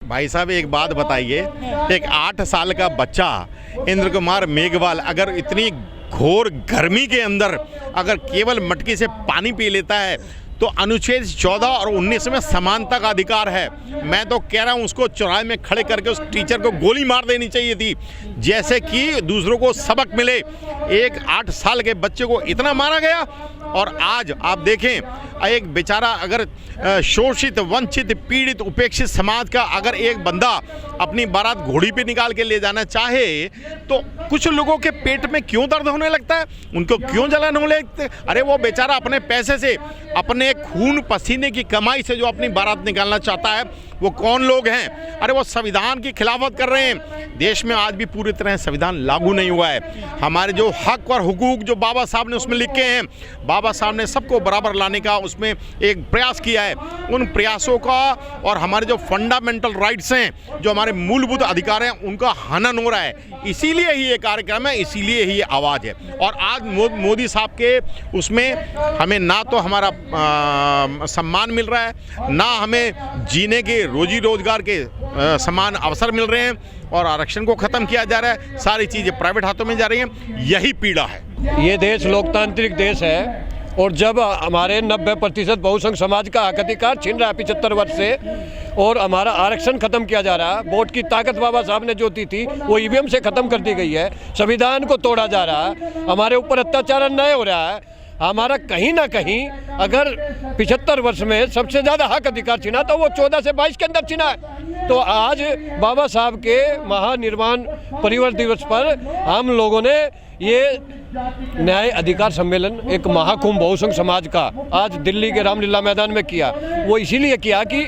भाई साहब एक बात बताइए, एक 8 साल का बच्चा इंद्र कुमार मेघवाल अगर इतनी घोर गर्मी के अंदर अगर केवल मटकी से पानी पी लेता है तो अनुच्छेद 14 और 19 में समानता का अधिकार है। मैं तो कह रहा हूँ उसको चौराहे में खड़े करके उस टीचर को गोली मार देनी चाहिए थी, जैसे कि दूसरों को सबक मिले। एक 8 साल के बच्चे को इतना मारा गया और आज आप देखें एक बेचारा अगर शोषित, वंचित, पीड़ित, उपेक्षित समाज का अगर एक बंदा अपनी बारात घोड़ी पे निकाल के ले जाना चाहे तो कुछ लोगों के पेट में क्यों दर्द होने लगता है, उनको क्यों जलन होने लगती है? अरे वो बेचारा अपने पैसे से, अपने खून पसीने की कमाई से जो अपनी बारात निकालना चाहता है, वो कौन लोग हैं? अरे वो संविधान की खिलाफत कर रहे हैं। देश में आज भी पूरी तरह संविधान लागू नहीं हुआ है। हमारे जो हक और हुकूक जो बाबा साहब ने उसमें लिखे हैं, बाबा साहब ने सबको बराबर लाने का उसमें एक प्रयास किया है। उन प्रयासों का और हमारे जो फंडामेंटल राइट्स हैं, जो हमारे मूलभूत अधिकार हैं, उनका हनन हो रहा है। इसीलिए ही ये कार्यक्रम है, इसीलिए ही ये आवाज़ है। और आज मोदी साहब के उसमें हमें ना तो हमारा सम्मान मिल रहा है, ना हमें जीने के, रोजी रोजगार के समान अवसर मिल रहे हैं, और आरक्षण को ख़त्म किया जा रहा है। सारी चीज़ें प्राइवेट हाथों में जा रही हैं। यही पीड़ा है। ये देश लोकतांत्रिक देश है और जब हमारे 90% बहुसंख्य समाज का हक अधिकार छीन रहा है 75 वर्ष से, और हमारा आरक्षण खत्म किया जा रहा है, वोट की ताकत बाबा साहब ने जो दी थी वो ईवीएम से खत्म कर दी गई है, संविधान को तोड़ा जा रहा है, हमारे ऊपर अत्याचार अन्याय हो रहा है, हमारा कहीं ना कहीं अगर 75 वर्ष में सबसे ज़्यादा हक अधिकार छीना तो वो 14 से 22 के अंदर छीना है। तो आज बाबा साहब के महानिर्वाण परिवर्तन दिवस पर हम लोगों ने ये न्याय अधिकार सम्मेलन, एक महाकुंभ बहुसंख्य समाज का आज दिल्ली के रामलीला मैदान में किया। वो इसीलिए किया कि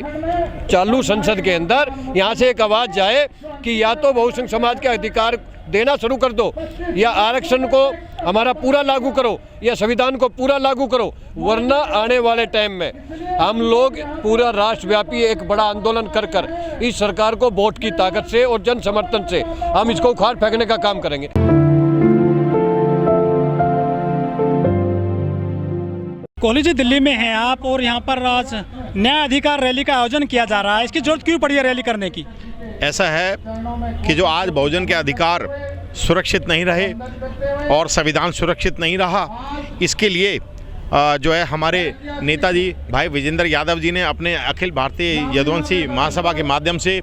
चालू संसद के अंदर यहाँ से एक आवाज़ जाए कि या तो बहुसंख्य समाज के अधिकार देना शुरू कर दो, या आरक्षण को हमारा पूरा लागू करो, या संविधान को पूरा लागू करो, वरना आने वाले टाइम में हम लोग पूरा राष्ट्रव्यापी एक बड़ा आंदोलन कर कर इस सरकार को वोट की ताकत से और जन समर्थन से हम इसको उखाड़ फेंकने का काम करेंगे। कोहली जी, दिल्ली में हैं आप और यहाँ पर आज न्याय अधिकार रैली का आयोजन किया जा रहा है, इसकी जरूरत क्यों पड़ी है रैली करने की? ऐसा है कि जो आज बहुजन के अधिकार सुरक्षित नहीं रहे और संविधान सुरक्षित नहीं रहा, इसके लिए जो है हमारे नेताजी भाई विजेंद्र यादव जी ने अपने अखिल भारतीय यदुवंशी महासभा के माध्यम से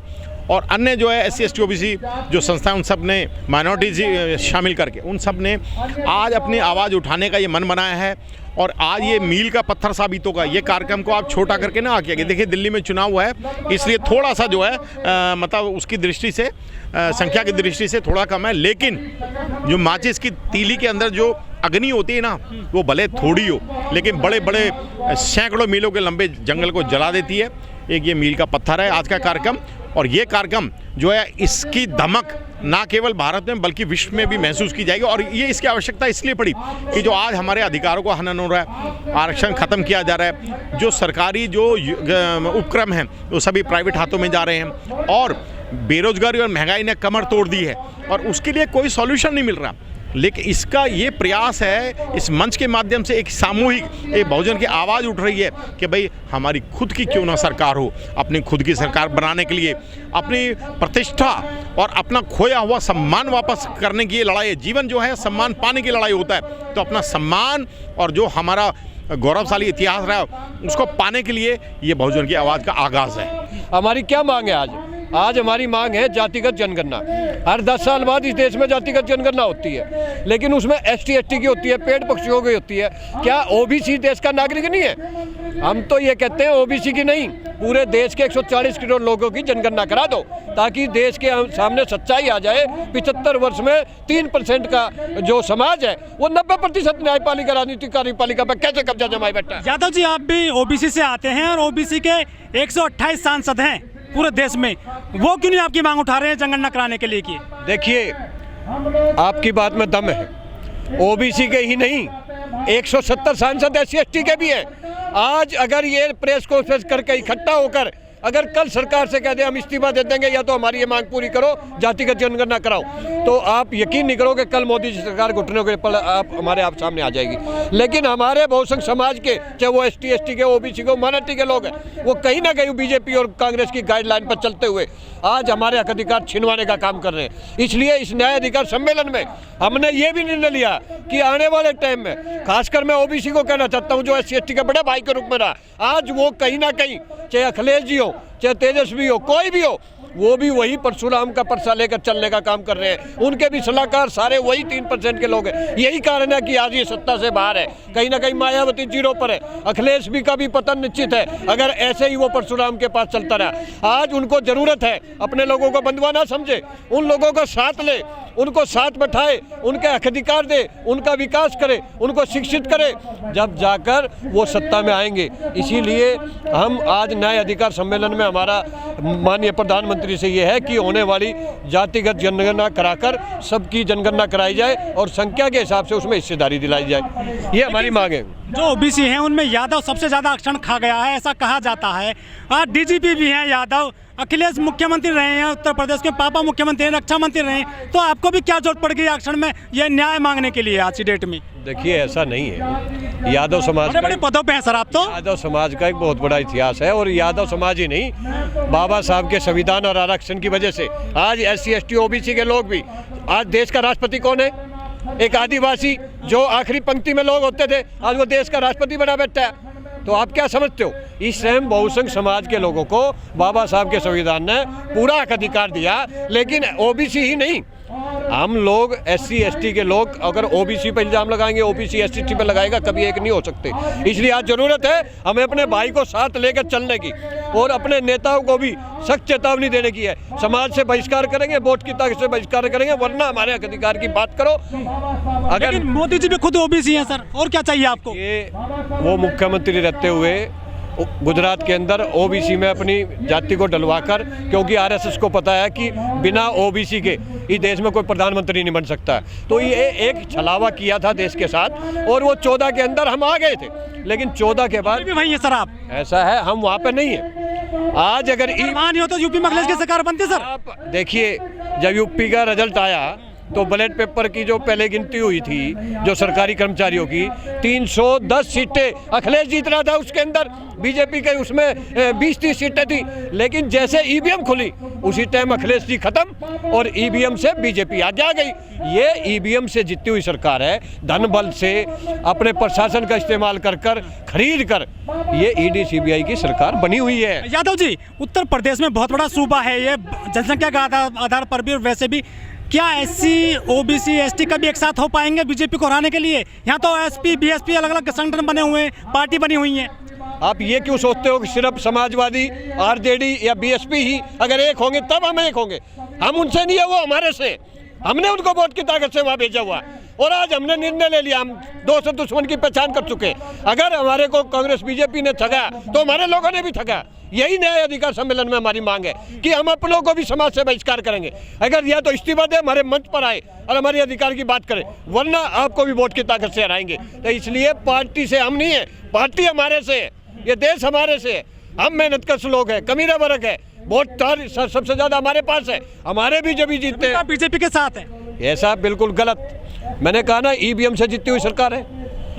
और अन्य जो है SC ST OBC जो संस्थाएं, उन सब ने माइनॉरिटीज शामिल करके उन सब ने आज अपनी आवाज़ उठाने का ये मन बनाया है। और आज ये मील का पत्थर साबित होगा। ये कार्यक्रम को आप छोटा करके ना आके देखिए, दिल्ली में चुनाव हुआ है, इसलिए थोड़ा सा जो है मतलब उसकी दृष्टि से, संख्या की दृष्टि से थोड़ा कम है, लेकिन जो माचिस की तीली के अंदर जो अग्नि होती है ना, वो भले थोड़ी हो लेकिन बड़े बड़े सैकड़ों मीलों के लंबे जंगल को जला देती है। एक ये मील का पत्थर है आज का कार्यक्रम, और ये कार्यक्रम जो है इसकी धमक ना केवल भारत में बल्कि विश्व में भी महसूस की जाएगी। और ये इसकी आवश्यकता इसलिए पड़ी कि जो आज हमारे अधिकारों को हनन हो रहा है, आरक्षण खत्म किया जा रहा है, जो सरकारी जो उपक्रम हैं वो सभी प्राइवेट हाथों में जा रहे हैं, और बेरोजगारी और महंगाई ने कमर तोड़ दी है और उसके लिए कोई सॉल्यूशन नहीं मिल रहा। लेकिन इसका ये प्रयास है, इस मंच के माध्यम से एक सामूहिक एक बहुजन की आवाज़ उठ रही है कि भाई हमारी खुद की क्यों ना सरकार हो। अपनी खुद की सरकार बनाने के लिए अपनी प्रतिष्ठा और अपना खोया हुआ सम्मान वापस करने की ये लड़ाई है। जीवन जो है सम्मान पाने की लड़ाई होता है, तो अपना सम्मान और जो हमारा गौरवशाली इतिहास रहा उसको पाने के लिए ये बहुजन की आवाज़ का आगाज़ है। हमारी क्या मांग है आज हमारी मांग है जातिगत जनगणना। हर 10 साल बाद इस देश में जातिगत जनगणना होती है, लेकिन उसमें ST ST की होती है, पेड़ पक्षियों की होती है। क्या OBC देश का नागरिक नहीं है? हम तो ये कहते हैं OBC की नहीं, पूरे देश के 140 करोड़ लोगों की जनगणना करा दो, ताकि देश के सामने सच्चाई आ जाए। 75 वर्ष में 3% का जो समाज है वो 90% न्यायपालिका राजनीतिक कार्यपालिका पर कैसे कब्जा जमाए बैठा है। यादव जी, आप भी OBC से आते हैं और OBC के 128 सांसद हैं पूरे देश में, वो क्यों नहीं आपकी मांग उठा रहे हैं जनगणना कराने के लिए? कि देखिए, आपकी बात में दम है, OBC के ही नहीं 170 सांसद SC ST के भी हैं। आज अगर ये प्रेस कॉन्फ्रेंस करके इकट्ठा होकर अगर कल सरकार से कह दे हम इस्तीफा दे देंगे या तो हमारी ये मांग पूरी करो, जातिगत जनगणना कराओ, तो आप यकीन नहीं करोगे कल मोदी जी सरकार घुटनों के पल आप सामने आ जाएगी। लेकिन हमारे बहुसंख्य समाज के, चाहे वो ST ST के, OBC के, माइनॉरिटी के लोग हैं, वो कहीं ना कहीं बीजेपी और कांग्रेस की गाइडलाइन पर चलते हुए आज हमारे हक अधिकार छिनवाने का काम कर रहे हैं। इसलिए इस न्याय अधिकार सम्मेलन में हमने ये भी निर्णय लिया कि आने वाले टाइम में, खासकर मैं OBC को कहना चाहता हूँ जो SC ST के बड़े भाई के रूप में रहा, आज वो कहीं ना कहीं, चाहे अखिलेश जी हो, चाहे तेजस्वी हो, कोई भी हो, वो भी वही परशुराम का परसा लेकर चलने का काम कर रहे हैं। उनके भी सलाहकार सारे वही 3% के लोग हैं। यही कारण है कि आज ये सत्ता से बाहर है। कहीं ना कहीं मायावती जीरो पर है, अखिलेश भी का भी पतन निश्चित है अगर ऐसे ही वो परशुराम के पास चलता रहा। आज उनको जरूरत है अपने लोगों को बंधुआ ना समझे, उन लोगों को साथ ले, उनको साथ बैठाए, उनके हक अधिकार दे, उनका विकास करे, उनको शिक्षित करे, जब जाकर वो सत्ता में आएंगे। इसीलिए हम आज न्याय अधिकार सम्मेलन में हमारा माननीय प्रधानमंत्री से ये है कि होने वाली जातिगत जनगणना कराकर सबकी जनगणना कराई जाए और संख्या के हिसाब से उसमें हिस्सेदारी दिलाई जाए। ये हमारी मांग है। जो OBC हैं उनमें यादव सबसे ज़्यादा आरक्षण खा गया है, ऐसा कहा जाता है। आज DGP भी हैं यादव, अखिलेश मुख्यमंत्री रहे हैं उत्तर प्रदेश के, पापा मुख्यमंत्री हैं, रक्षा मंत्री रहे हैं, तो आपको भी क्या जरूरत पड़ गई आरक्षण में ये न्याय मांगने के लिए आज की डेट में? देखिए ऐसा नहीं है, यादव समाज बड़े पदों पे हैं सर आप तो। यादव समाज का एक बहुत बड़ा इतिहास है और यादव समाज ही नहीं, बाबा साहब के संविधान और आरक्षण की वजह से आज SC ST OBC के लोग भी, आज देश का राष्ट्रपति कौन है? एक आदिवासी जो आखिरी पंक्ति में लोग होते थे, आज वो देश का राष्ट्रपति बना बैठा है। तो आप क्या समझते हो? इस टाइम बहुसंख्य समाज के लोगों को बाबा साहब के संविधान ने पूरा हक अधिकार दिया, लेकिन OBC ही नहीं, हम लोग SC ST के लोग अगर OBC पर इल्ज़ाम लगाएंगे, OBC SC ST पर लगाएगा, कभी एक नहीं हो सकते। इसलिए आज ज़रूरत है हमें अपने भाई को साथ लेकर चलने की और अपने नेताओं को भी सख्त चेतावनी देने की है। समाज से बहिष्कार करेंगे, वोट की ताकत से बहिष्कार करेंगे, वरना हमारे हक अधिकार की बात करो। अगर लेकिन मोदी जी भी खुद OBC हैं सर, और क्या चाहिए आपको? ये वो मुख्यमंत्री रहते हुए गुजरात के अंदर OBC में अपनी जाति को डलवाकर, क्योंकि RSS को पता है कि बिना OBC के इस देश में कोई प्रधानमंत्री नहीं बन सकता, तो ये एक छलावा किया था देश के साथ और वो 14 के अंदर हम आ गए थे, लेकिन 14 के बाद भी वही है सर आप? ऐसा है, हम वहाँ पे नहीं है। आज अगर वहाँ नहीं हो तो यूपी में अखिलेश की सरकार बनती सर। आप देखिए, जब यूपी का रिजल्ट आया तो बैलेट पेपर की जो पहले गिनती हुई थी जो सरकारी कर्मचारियों की, 310 सीटें अखिलेश जीत रहा था, उसके अंदर बीजेपी के उसमें 20-30 सीटें थी, लेकिन जैसे EVM खुली उसी टाइम अखिलेश जी खत्म और EVM से बीजेपी आगे आ गई। ये EVM से जीती हुई सरकार है, धन बल से अपने प्रशासन का इस्तेमाल कर खरीद कर ये ED CBI की सरकार बनी हुई है। यादव जी, उत्तर प्रदेश में बहुत बड़ा सूबा है ये जनसंख्या का आधार पर भी और वैसे भी, क्या SC OBC ST का भी एक साथ हो पाएंगे बीजेपी को हराने के लिए? यहाँ तो SP BSP अलग अलग संगठन बने हुए हैं, पार्टी बनी हुई है। आप ये क्यों सोचते हो कि सिर्फ समाजवादी RJD या BSP ही अगर एक होंगे तब हम एक होंगे? हम उनसे नहीं है, वो हमारे से। हमने उनको वोट की ताकत से वहाँ भेजा हुआ और आज हमने निर्णय ले लिया, हम दोस्त दुश्मन की पहचान कर चुके। अगर हमारे को कांग्रेस BJP ने ठगा तो हमारे लोगों ने भी ठगा। यही न्याय अधिकार सम्मेलन में हमारी मांग है कि हम अपनों को भी समाज से बहिष्कार करेंगे। अगर या तो इस्तीफा दे, हमारे मंच पर आए और हमारे अधिकार की बात करें, वरना आपको भी वोट की ताकत से हराएंगे। तो इसलिए पार्टी से हम नहीं है, पार्टी हमारे से है, ये देश हमारे से है, हम मेहनतकश लोग हैं, कमीना वर्ग है, वोट सबसे ज्यादा हमारे पास है, हमारे भी जब जीतते हैं बीजेपी के साथ है। ऐसा बिल्कुल गलत। मैंने कहा ना, EVM से जीती हुई सरकार है।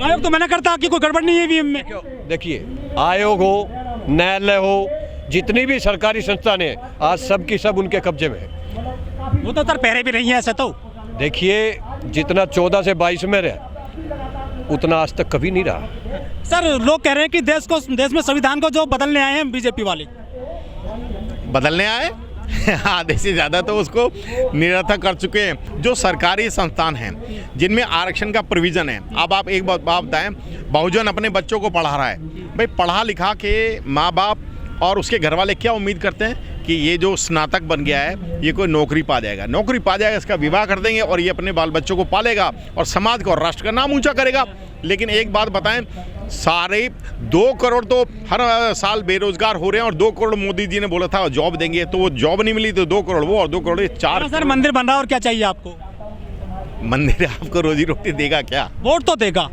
आयोग तो मैंने करता कि कोई गड़बड़ नहीं है EVM में। देखिए, आयोग हो, न्यायालय हो, जितनी भी सरकारी संस्थानें आज सब की सब उनके कब्जे में है। वो तो सर पहरे भी नहीं है ऐसे तो। देखिए, जितना 14 से 22 में रहा उतना आज तक कभी नहीं रहा। सर लोग कह रहे हैं कि देश में संविधान को जो बदलने आए हैं बीजेपी वाले, बदलने आए आधे से ज़्यादा तो उसको निरर्थक कर चुके हैं। जो सरकारी संस्थान हैं जिनमें आरक्षण का प्रोविज़न है, अब आप एक बात बताएं, बहुजन अपने बच्चों को पढ़ा रहा है, भाई पढ़ा लिखा के माँ बाप और उसके घर वाले क्या उम्मीद करते हैं कि ये जो स्नातक बन गया है ये कोई नौकरी पा जाएगा, इसका विवाह कर देंगे और ये अपने बाल बच्चों को पालेगा और समाज को और राष्ट्र का नाम ऊंचा करेगा। लेकिन एक बात बताएं, सारे 2 करोड़ तो हर साल बेरोजगार हो रहे हैं और 2 करोड़ मोदी जी ने बोला था जॉब देंगे, तो वो जॉब नहीं मिली, तो 2 करोड़ वो और 2 करोड़ 4। सर मंदिर बन रहा है और क्या चाहिए आपको? मंदिर आपको रोजी रोटी देगा क्या? वोट तो देगा।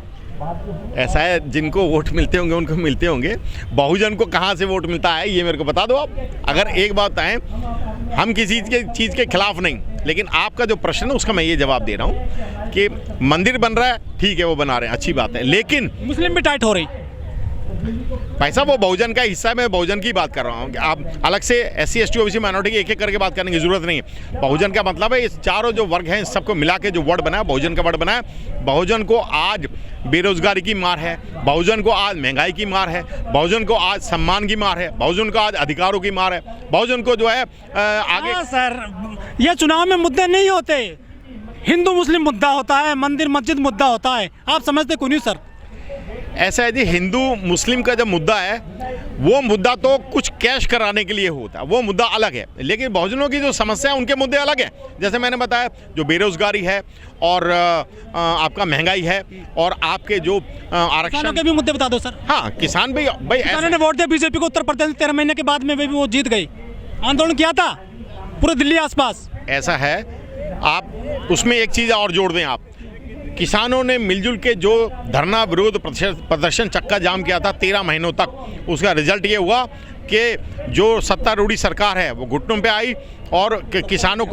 ऐसा है, जिनको वोट मिलते होंगे उनको मिलते होंगे, बहुजन को कहाँ से वोट मिलता है ये मेरे को बता दो आप। अगर एक बात बताएं, हम किसी चीज़ के खिलाफ नहीं, लेकिन आपका जो प्रश्न है उसका मैं ये जवाब दे रहा हूँ कि मंदिर बन रहा है, ठीक है, वो बना रहे हैं, अच्छी बात है, लेकिन मुस्लिम भी टाइट हो रही। पैसा वो बहुजन का हिस्सा है, मैं बहुजन की बात कर रहा हूँ। आप अलग से SC ST OBC माइनॉरिटी की एक करके बात करने की जरूरत नहीं है। बहुजन का मतलब है इस चारों जो वर्ग हैं, सबको मिला के जो वर्ड बना है, बहुजन का वर्ड बना है। बहुजन को आज बेरोजगारी की मार है, बहुजन को आज महंगाई की मार है, बहुजन को आज सम्मान की मार है, बहुजन को आज अधिकारों की मार है, बहुजन को जो है आगे। हाँ सर, ये चुनाव में मुद्दे नहीं होते, हिंदू मुस्लिम मुद्दा होता है, मंदिर मस्जिद मुद्दा होता है। आप समझते क्यों नहीं सर? ऐसा है जी, हिंदू मुस्लिम का जब मुद्दा है वो मुद्दा तो कुछ कैश कराने के लिए होता है, वो मुद्दा अलग है, लेकिन बहुजनों की जो समस्या है उनके मुद्दे अलग हैं। जैसे मैंने बताया, जो बेरोजगारी है और आपका महंगाई है और आपके जो आरक्षण के भी मुद्दे बता दो सर। हाँ, किसान भाई किसानों ने वोट दिया बीजेपी को उत्तर प्रदेश 13 महीने के बाद में भी वो जीत गई। आंदोलन किया था पूरे दिल्ली आसपास। ऐसा है, आप उसमें एक चीज़ और जोड़ दें, आप किसानों ने मिलजुल के जो धरना विरोध प्रदर्शन चक्का जाम किया था 13 महीनों तक, उसका रिजल्ट ये हुआ कि जो सत्तारूढ़ी सरकार है वो घुटनों पे आई और किसानों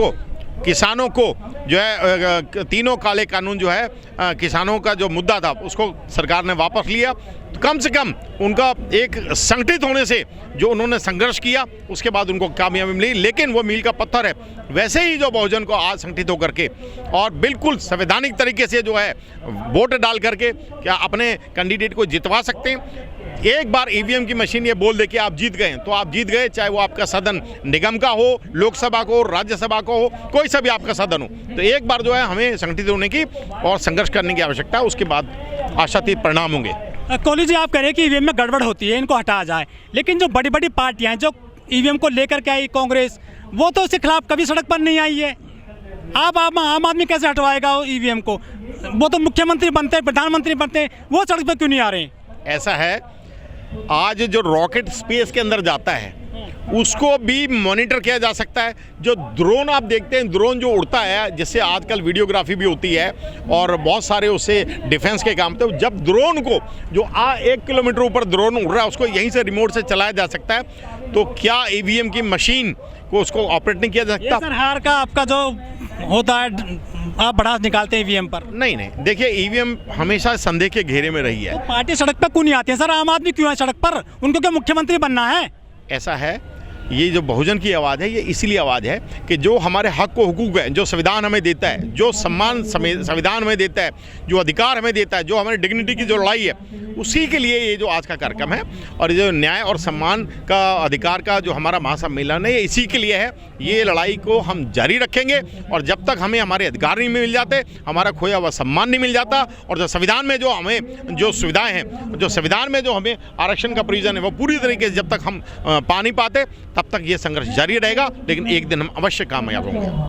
को जो है तीनों काले कानून जो है किसानों का जो मुद्दा था उसको सरकार ने वापस लिया। तो कम से कम उनका एक संगठित होने से जो उन्होंने संघर्ष किया उसके बाद उनको कामयाबी मिली, लेकिन वो मील का पत्थर है। वैसे ही जो बहुजन को आज संगठित होकर के और बिल्कुल संवैधानिक तरीके से जो है वोट डाल करके क्या अपने कैंडिडेट को जितवा सकते हैं। एक बार EVM की मशीन ये बोल दे कि आप जीत गए तो आप जीत गए, चाहे वो आपका सदन निगम का हो, लोकसभा को, राज्यसभा को हो, कोई सा भी आपका सदन हो। तो एक बार जो है हमें संगठित होने की और संघर्ष करने की आवश्यकता है, उसके बाद आशातीत परिणाम होंगे। कोहली जी, आप कह रहे हैं कि EVM में गड़बड़ होती है, इनको हटाया जाए, लेकिन जो बड़ी बड़ी पार्टियां हैं जो EVM को लेकर के आई, कांग्रेस, वो तो इसके खिलाफ कभी सड़क पर नहीं आई है। आप आम आदमी कैसे हटवाएगा EVM को? वो तो मुख्यमंत्री बनते हैं, प्रधानमंत्री बनते हैं, वो सड़क पर क्यों नहीं आ रहे हैं? ऐसा है, आज जो रॉकेट स्पेस के अंदर जाता है उसको भी मॉनिटर किया जा सकता है। जो ड्रोन आप देखते हैं, ड्रोन जो उड़ता है, जिससे आजकल वीडियोग्राफी भी होती है और बहुत सारे उससे डिफेंस के काम थे, जब ड्रोन को जो 1 किलोमीटर ऊपर ड्रोन उड़ रहा है उसको यहीं से रिमोट से चलाया जा सकता है, तो क्या EVM की मशीन को उसको ऑपरेट नहीं किया जा सकता? सर, हार का आपका जो होता है, आप बढ़ा निकालते हैं EVM पर। नहीं, देखिए EVM हमेशा संदेह के घेरे में रही है। तो पार्टी सड़क पर क्यों नहीं आती है सर? आम आदमी क्यों है सड़क पर? उनको क्या मुख्यमंत्री बनना है? ऐसा है, ये जो बहुजन की आवाज़ है ये इसीलिए आवाज़ है कि जो हमारे हक व हुकूक है, जो संविधान हमें देता है, जो सम्मान संविधान हमें देता है, जो अधिकार हमें देता है, जो हमारी डिग्निटी की जो लड़ाई है, उसी के लिए ये जो आज का कार्यक्रम है और ये जो न्याय और सम्मान का अधिकार का जो हमारा महासम्मेलन है, ये इसी के लिए है। ये लड़ाई को हम जारी रखेंगे और जब तक हमें हमारे अधिकार नहीं मिल जाते, हमारा खोया हुआ सम्मान नहीं मिल जाता और जो संविधान में जो हमें जो सुविधाएं हैं, जो संविधान में जो हमें आरक्षण का प्रोविजन है, वो पूरी तरीके से जब तक हम पा नहीं पाते तब तक ये संघर्ष जारी रहेगा, लेकिन एक दिन हम अवश्य कामयाब होंगे।